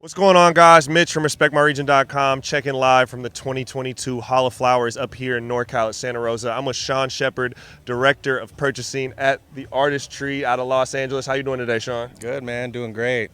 What's going on, guys? Mitch from RespectMyRegion.com checking live from the 2022 Hall of Flowers up here in NorCal at Santa Rosa. I'm with Sean Shepard, Director of Purchasing at the Artist Tree out of Los Angeles. How you doing today, Sean? Good, man. Doing great.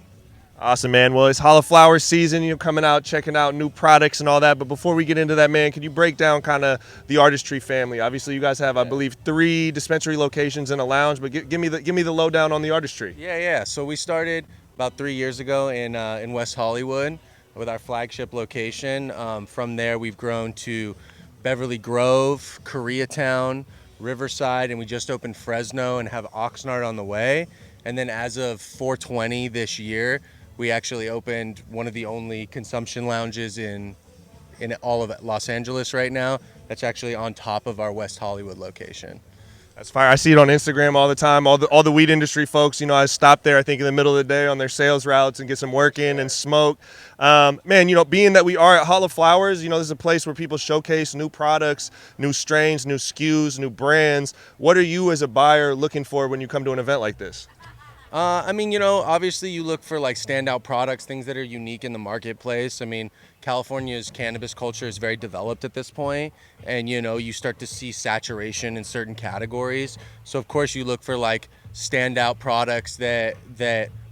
Awesome, man. Well, it's Hall of Flowers season. You're coming out, checking out new products and all that. But before we get into that, man, can you break down kind of the Artist Tree family? Obviously, you guys have, I believe, 3 dispensary locations and a lounge. But give me the lowdown on the Artist Tree. Yeah. So we started about 3 years ago in West Hollywood with our flagship location. From there, we've grown to Beverly Grove, Koreatown, Riverside, and we just opened Fresno and have Oxnard on the way. And then as of 4/20 this year, we actually opened one of the only consumption lounges in all of Los Angeles right now. That's actually on top of our West Hollywood location. That's fire. I see it on Instagram all the time. All the weed industry folks, I stop there, I think, in the middle of the day on their sales routes and get some work in and smoke. Man, being that we are at Hall of Flowers, this is a place where people showcase new products, new strains, new SKUs, new brands. What are you as a buyer looking for when you come to an event like this? Obviously you look for like standout products, things that are unique in the marketplace. California's cannabis culture is very developed at this point, and you start to see saturation in certain categories. So of course you look for like standout products that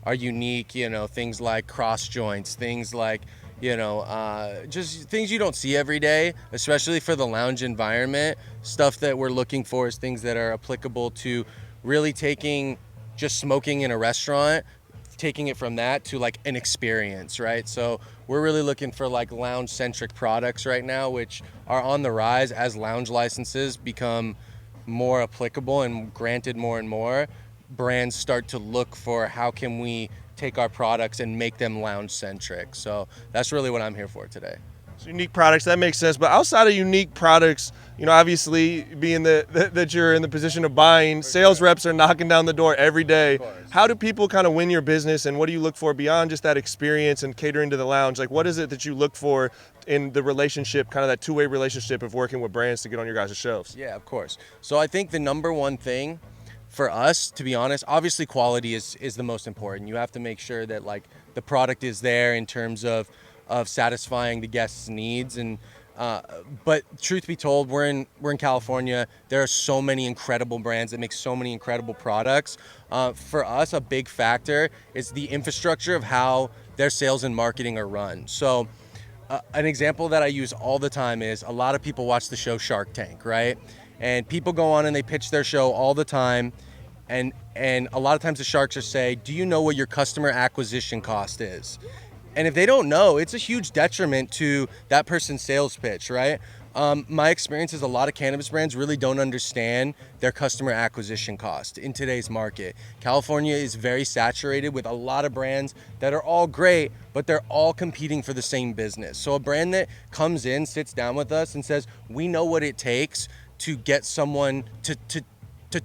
are unique, things like cross joints, things like just things you don't see every day, especially for the lounge environment. Stuff that we're looking for is things that are applicable to really taking just smoking in a restaurant, taking it from that to like an experience, right? So we're really looking for like lounge centric products right now, which are on the rise as lounge licenses become more applicable and granted more and more. Brands start to look for how can we take our products and make them lounge centric. So that's really what I'm here for today. So unique products, that makes sense. But outside of unique products, obviously being that you're in the position of buying, sales reps are knocking down the door every day. How do people kind of win your business, and what do you look for beyond just that experience and catering to the lounge? Like, what is it that you look for in the relationship, kind of that two-way relationship of working with brands to get on your guys' shelves? Yeah, of course. So I think the number one thing for us, to be honest, obviously quality is the most important. You have to make sure that like the product is there in terms of satisfying the guests' needs. And but truth be told, we're in California. There are so many incredible brands that make so many incredible products. For us, a big factor is the infrastructure of how their sales and marketing are run. So an example that I use all the time is a lot of people watch the show Shark Tank, right? And people go on and they pitch their show all the time. And a lot of times the sharks will say, do you know what your customer acquisition cost is? And if they don't know, it's a huge detriment to that person's sales pitch, right? My experience is a lot of cannabis brands really don't understand their customer acquisition cost in today's market. California is very saturated with a lot of brands that are all great, but they're all competing for the same business. So a brand that comes in, sits down with us and says, we know what it takes to get someone to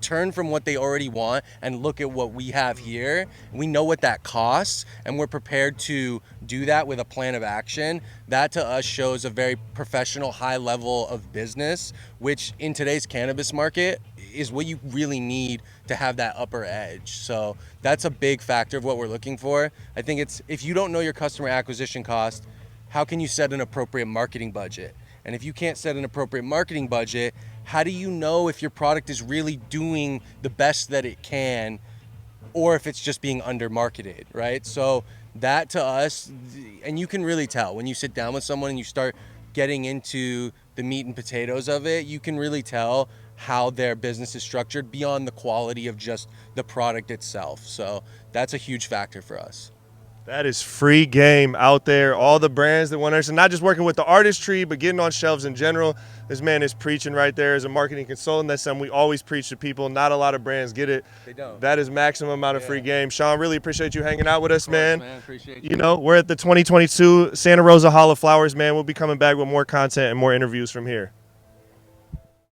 turn from what they already want and look at what we have here. We know what that costs, and we're prepared to do that with a plan of action. That to us shows a very professional, high level of business, which in today's cannabis market is what you really need to have that upper edge. So that's a big factor of what we're looking for. I think it's, if you don't know your customer acquisition cost, how can you set an appropriate marketing budget? And if you can't set an appropriate marketing budget, how do you know if your product is really doing the best that it can, or if it's just being under-marketed, right? So that to us, and you can really tell when you sit down with someone and you start getting into the meat and potatoes of it, you can really tell how their business is structured beyond the quality of just the product itself. So that's a huge factor for us. That is free game out there. All the brands that want us, and not just working with the Artist Tree, but getting on shelves in general. This man is preaching right there as a marketing consultant. That's something we always preach to people. Not a lot of brands get it. They don't. That is maximum amount of free game. Sean, really appreciate you hanging out with us, man. Appreciate you. We're at the 2022 Santa Rosa Hall of Flowers, man. We'll be coming back with more content and more interviews from here.